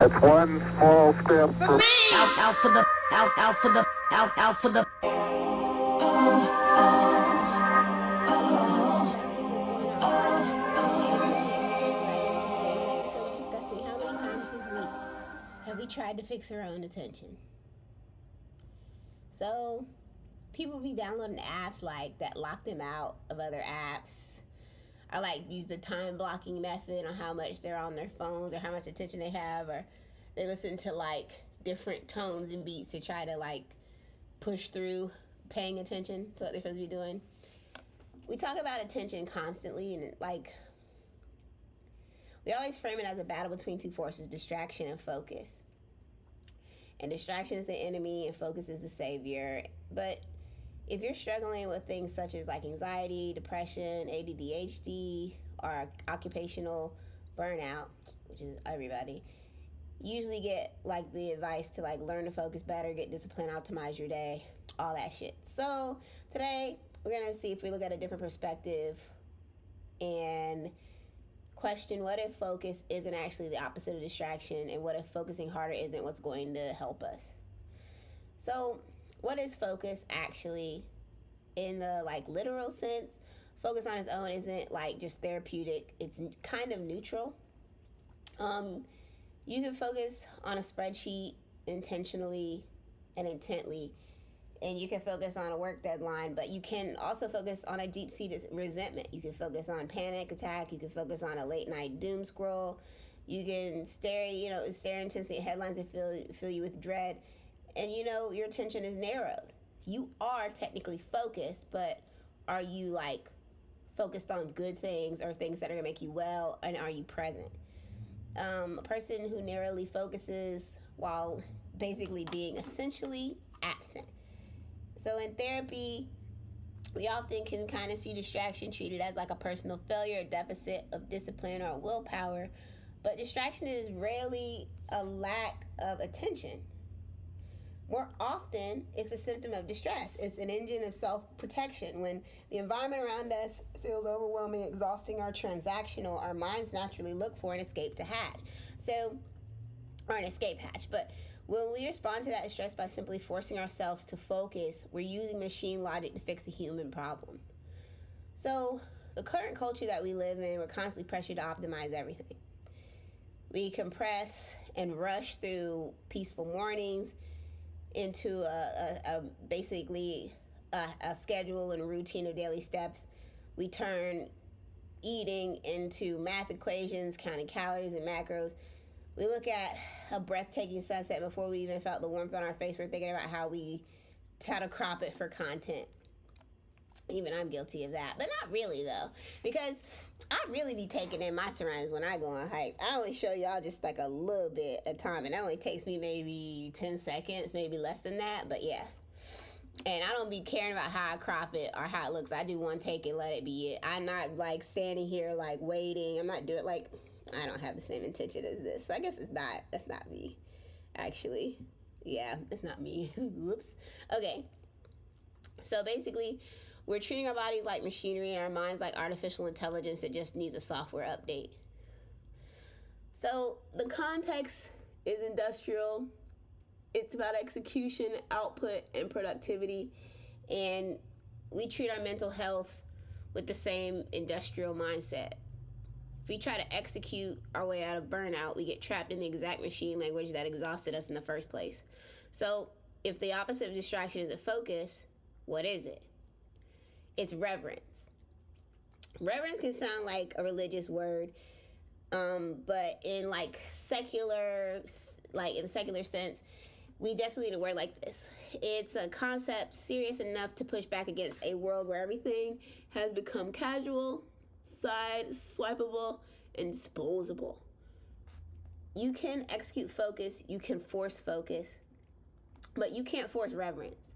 That's one small step for man. Out for the out for the Have we tried to fix our own attention? So, people be downloading apps like that lock them out of other apps. I like use the time blocking method on how much they're on their phones or how much attention they have, or they listen to like different tones and beats to try to like push through paying attention to what they're supposed to be doing. We talk about attention constantly, and like we always frame it as a battle between two forces: distraction and focus. And distraction is the enemy and focus is the savior. But if you're struggling with things such as like anxiety, depression, ADHD, or occupational burnout, which is everybody, you usually get like the advice to like learn to focus better, get discipline, optimize your day, all that shit. So today we're gonna see if we look at a different perspective and question what if focus isn't actually the opposite of distraction, and what if focusing harder isn't what's going to help us. So what is focus actually in the like literal sense? Focus on its own isn't like just therapeutic, it's kind of neutral. You can focus on a spreadsheet intentionally and intently, and you can focus on a work deadline, but you can also focus on a deep-seated resentment. You can focus on panic attack. You can focus on a late-night doom scroll. You can stare intensely at headlines and fill you with dread, and your attention is narrowed. You are technically focused, but are you like focused on good things or things that are gonna make you well, and are you present? A person who narrowly focuses while basically being essentially absent. So in therapy, we often can kind of see distraction treated as like a personal failure, a deficit of discipline, or willpower. But distraction is rarely a lack of attention. More often, it's a symptom of distress. It's an engine of self-protection. When the environment around us feels overwhelming, exhausting, or transactional, our minds naturally look for an escape hatch. But when we respond to that stress by simply forcing ourselves to focus, we're using machine logic to fix a human problem. So, the current culture that we live in, we're constantly pressured to optimize everything. We compress and rush through peaceful mornings into basically a schedule and a routine of daily steps. We turn eating into math equations, counting calories and macros. We look at a breathtaking sunset before we even felt the warmth on our face. We're thinking about how to crop it for content. Even I'm guilty of that, but not really though, because I really be taking in my surroundings when I go on hikes. I only show y'all just like a little bit at a time, and it only takes me maybe 10 seconds, maybe less than that, but yeah. And I don't be caring about how I crop it or how it looks. I do one take and let it be it. I'm not like standing here like waiting. I'm not doing like, I don't have the same intention as this. So I guess that's not me, actually. Yeah, it's not me. Whoops. Okay. So basically, we're treating our bodies like machinery and our minds like artificial intelligence that just needs a software update. So the context is industrial. It's about execution, output, and productivity. And we treat our mental health with the same industrial mindset. If we try to execute our way out of burnout, we get trapped in the exact machine language that exhausted us in the first place. So if the opposite of distraction is a focus, what is it? It's reverence. Reverence can sound like a religious word, but in like in the secular sense, we desperately need a word like this. It's a concept serious enough to push back against a world where everything has become casual, swipeable, and disposable. You can execute focus, you can force focus, but you can't force reverence.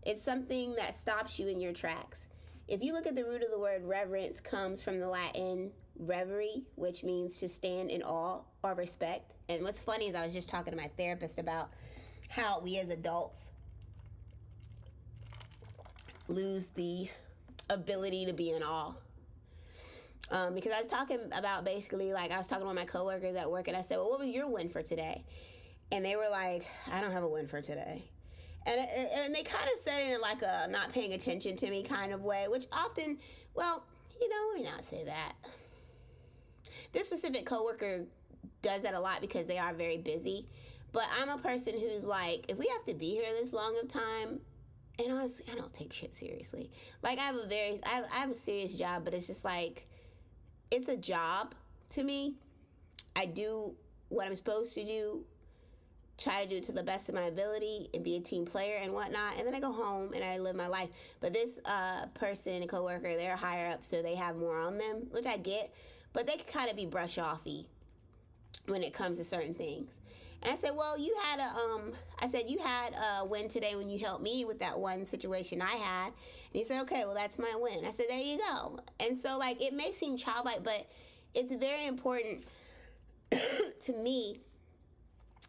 It's something that stops you in your tracks. If you look at the root of the word reverence, comes from the Latin reverie, which means to stand in awe or respect. And what's funny is I was just talking to my therapist about how we as adults lose the ability to be in awe. Because I was talking about basically, like, I was talking with my coworkers at work, and I said, well, what was your win for today? And they were like, I don't have a win for today. And they kind of said it in like a not paying attention to me kind of way, which often, well, let me not say that. This specific coworker does that a lot because they are very busy. But I'm a person who's like, if we have to be here this long of time, and honestly, I don't take shit seriously. Like, I have a serious job, but it's just like, it's a job to me. I do what I'm supposed to do, try to do it to the best of my ability, and be a team player and whatnot. And then I go home and I live my life. But this person, a coworker, they're higher up, so they have more on them, which I get. But they can kind of be brush-offy when it comes to certain things. And I said, well, you had a win today when you helped me with that one situation I had. And he said, okay, well, that's my win. I said, there you go. And so, like, it may seem childlike, but it's very important to me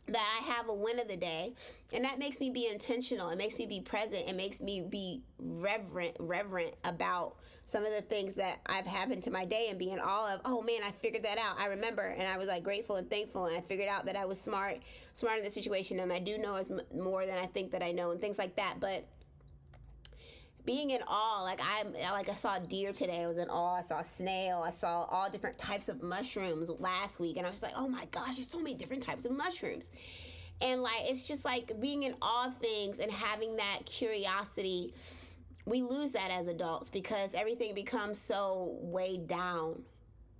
that I have a win of the day, and that makes me be intentional. It makes me be present. It makes me be reverent about some of the things that I've happened to my day, and be in awe of, oh man, I figured that out. I remember, and I was like grateful and thankful, and I figured out that I was smart in the situation, and I do know more than I think that I know, and things like that. But being in awe, I saw a deer today. I was in awe. I saw a snail. I saw all different types of mushrooms last week, and I was like, oh my gosh, there's so many different types of mushrooms. And like, it's just like being in awe of things and having that curiosity. We lose that as adults because everything becomes so weighed down.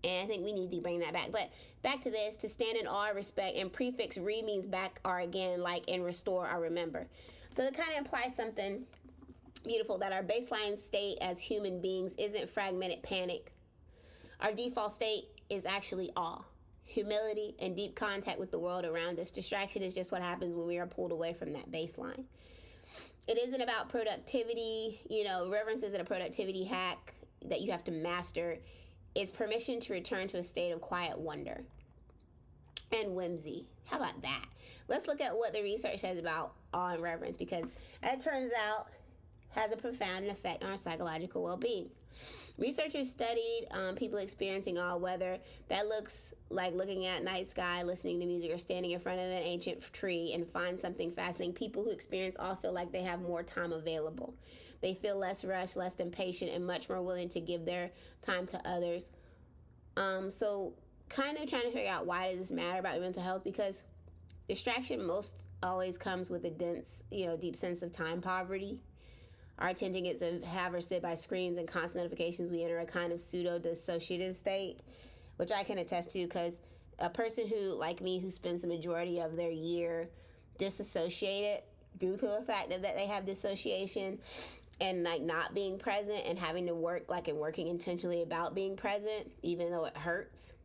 And I think we need to bring that back. But back to this, to stand in awe, respect, and prefix re means back or again, like, and restore or remember. So it kind of implies something beautiful, that our baseline state as human beings isn't fragmented panic. Our default state is actually awe, humility, and deep contact with the world around us. Distraction is just what happens when we are pulled away from that baseline. It isn't about productivity. Reverence isn't a productivity hack that you have to master. It's permission to return to a state of quiet wonder and whimsy. How about that? Let's look at what the research says about awe and reverence, because it turns out has a profound effect on our psychological well-being. Researchers studied people experiencing awe, whether that looks like looking at night sky, listening to music, or standing in front of an ancient tree, and find something fascinating. People who experience awe feel like they have more time available. They feel less rushed, less impatient, and much more willing to give their time to others. So kind of trying to figure out, why does this matter about your mental health? Because distraction most always comes with a dense, deep sense of time poverty. Our attention gets harvested by screens and constant notifications. We enter a kind of pseudo-dissociative state, which I can attest to, because a person who, like me, who spends the majority of their year disassociated due to the fact that they have dissociation and like not being present and having to work and working intentionally about being present, even though it hurts.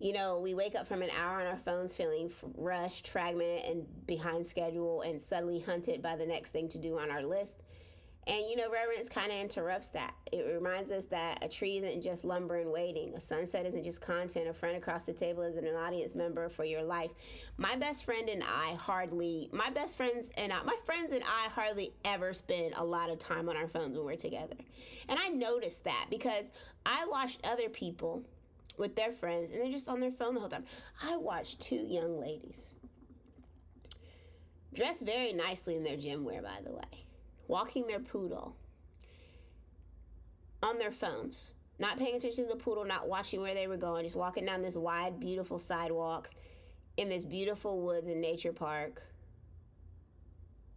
We wake up from an hour on our phones feeling rushed, fragmented, and behind schedule, and suddenly hunted by the next thing to do on our list. And, reverence kind of interrupts that. It reminds us that a tree isn't just lumber and waiting. A sunset isn't just content. A friend across the table isn't an audience member for your life. My friends and I hardly ever spend a lot of time on our phones when we're together. And I noticed that because I watched other people with their friends, and they're just on their phone the whole time. I watched two young ladies, dressed very nicely in their gym wear, by the way, walking their poodle on their phones, not paying attention to the poodle, not watching where they were going, just walking down this wide, beautiful sidewalk in this beautiful woods and nature park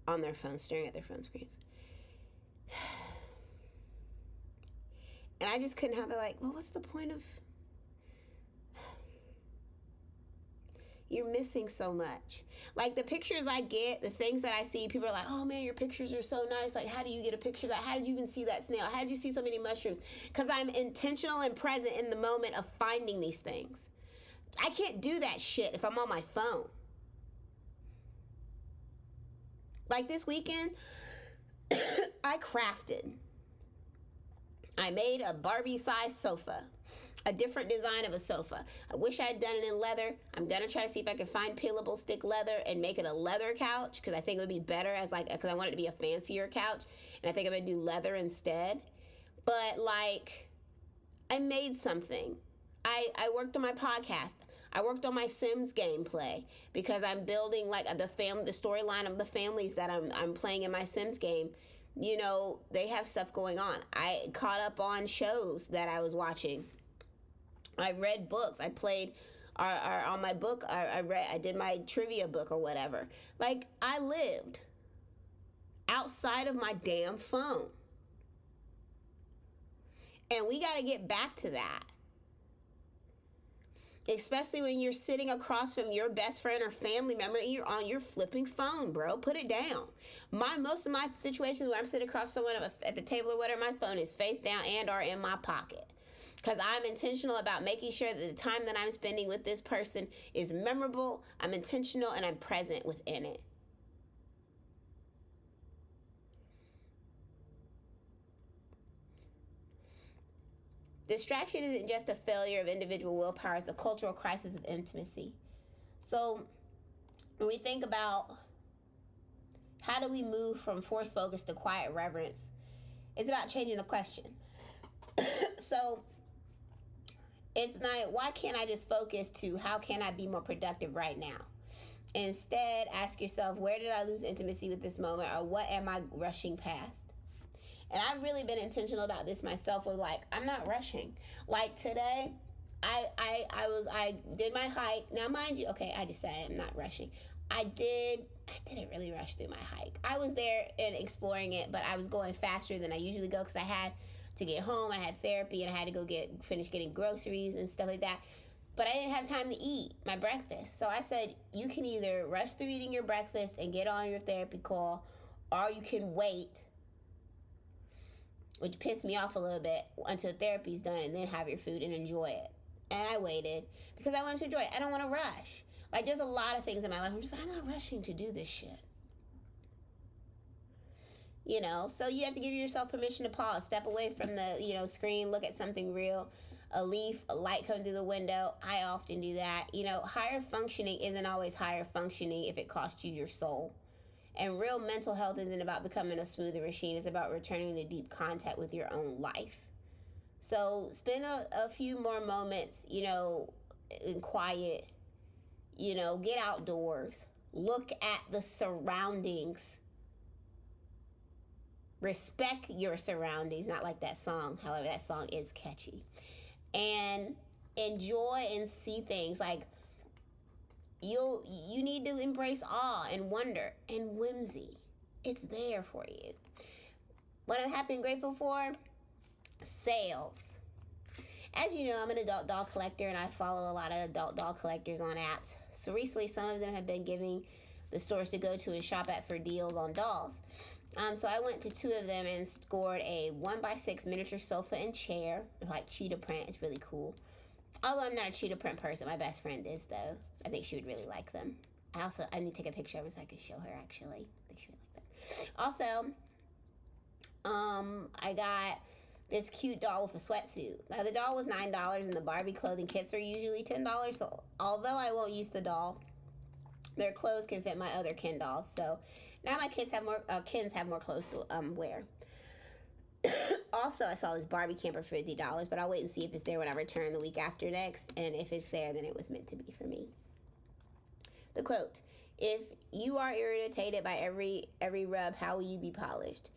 on their phones, staring at their phone screens. And I just couldn't help it, like, well, what's the point of... You're missing so much. Like, the pictures I get, the things that I see, people are like, oh man, your pictures are so nice. Like, how do you get a picture of that? How did you even see that snail? How did you see so many mushrooms? Because I'm intentional and present in the moment of finding these things. I can't do that shit if I'm on my phone. Like this weekend, I crafted. I made a Barbie-sized sofa. A different design of a sofa. I wish I had done it in leather. I'm going to try to see if I can find peelable stick leather and make it a leather couch, because I think it would be better because I want it to be a fancier couch. And I think I'm going to do leather instead. But I made something. I worked on my podcast. I worked on my Sims gameplay because I'm building like the storyline of the families that I'm playing in my Sims game. You know, they have stuff going on. I caught up on shows that I was watching. I read books. I played on my book. I did my trivia book or whatever. Like, I lived outside of my damn phone. And we got to get back to that. Especially when you're sitting across from your best friend or family member and you're on your flipping phone, bro. Put it down. Most of my situations where I'm sitting across someone at the table or whatever, my phone is face down and or in my pocket. Because I'm intentional about making sure that the time that I'm spending with this person is memorable, I'm intentional, and I'm present within it. Distraction isn't just a failure of individual willpower, it's a cultural crisis of intimacy. So when we think about how do we move from forced focus to quiet reverence, it's about changing the question. So it's not, why can't I just focus to how can I be more productive right now? Instead, ask yourself, where did I lose intimacy with this moment, or what am I rushing past? And I've really been intentional about this myself with like, I'm not rushing. Like today, I did my hike. Now mind you, okay, I just said I'm not rushing. I didn't really rush through my hike. I was there and exploring it, but I was going faster than I usually go because I had to get home. I had therapy and I had to go finish getting groceries and stuff like that. But I didn't have time to eat my breakfast. So I said, you can either rush through eating your breakfast and get on your therapy call, or you can wait, which pissed me off a little bit, until therapy's done and then have your food and enjoy it. And I waited because I wanted to enjoy it. I don't want to rush. Like, there's a lot of things in my life I'm just like, I'm not rushing to do this shit. You know, so you have to give yourself permission to pause, step away from the, screen, look at something real, a leaf, a light coming through the window. I often do that. Higher functioning isn't always higher functioning if it costs you your soul. And real mental health isn't about becoming a smoother machine. It's about returning to deep contact with your own life. So spend a few more moments, in quiet, get outdoors, look at the surroundings. Respect your surroundings, not like that song. However, that song is catchy. And enjoy and see things. Like, you need to embrace awe and wonder and whimsy. It's there for you. What I'm happy and grateful for? Sales. As you know, I'm an adult doll collector and I follow a lot of adult doll collectors on apps. So recently, some of them have been giving the stores to go to and shop at for deals on dolls. So I went to 2 of them and scored a 1x6 miniature sofa and chair, like cheetah print. It's really cool. Although I'm not a cheetah print person, my best friend is though. I think she would really like them. I need to take a picture of them so I can show her actually. I think she would like them. Also, I got this cute doll with a sweatsuit. Now the doll was $9 and the Barbie clothing kits are usually $10. So although I won't use the doll, their clothes can fit my other Ken dolls. So now my Kens have more clothes to wear. Also, I saw this Barbie camper for $50, but I'll wait and see if it's there when I return the week after next. And if it's there, then it was meant to be for me. The quote: if you are irritated by every rub, how will you be polished?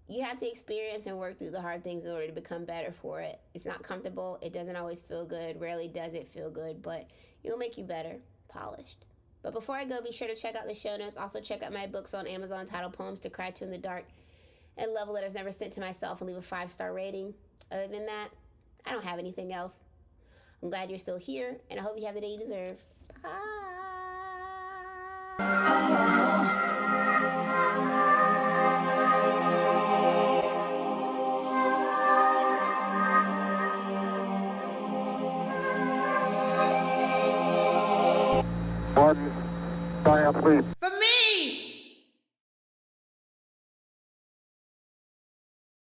You have to experience and work through the hard things in order to become better for it. It's not comfortable. It doesn't always feel good. Rarely does it feel good, but it will make you better, polished. But before I go, be sure to check out the show notes. Also, check out my books on Amazon titled Poems to Cry to in the Dark and Love Letters Never Sent to Myself, and leave a 5-star rating. Other than that, I don't have anything else. I'm glad you're still here, and I hope you have the day you deserve. Bye. One, giant leap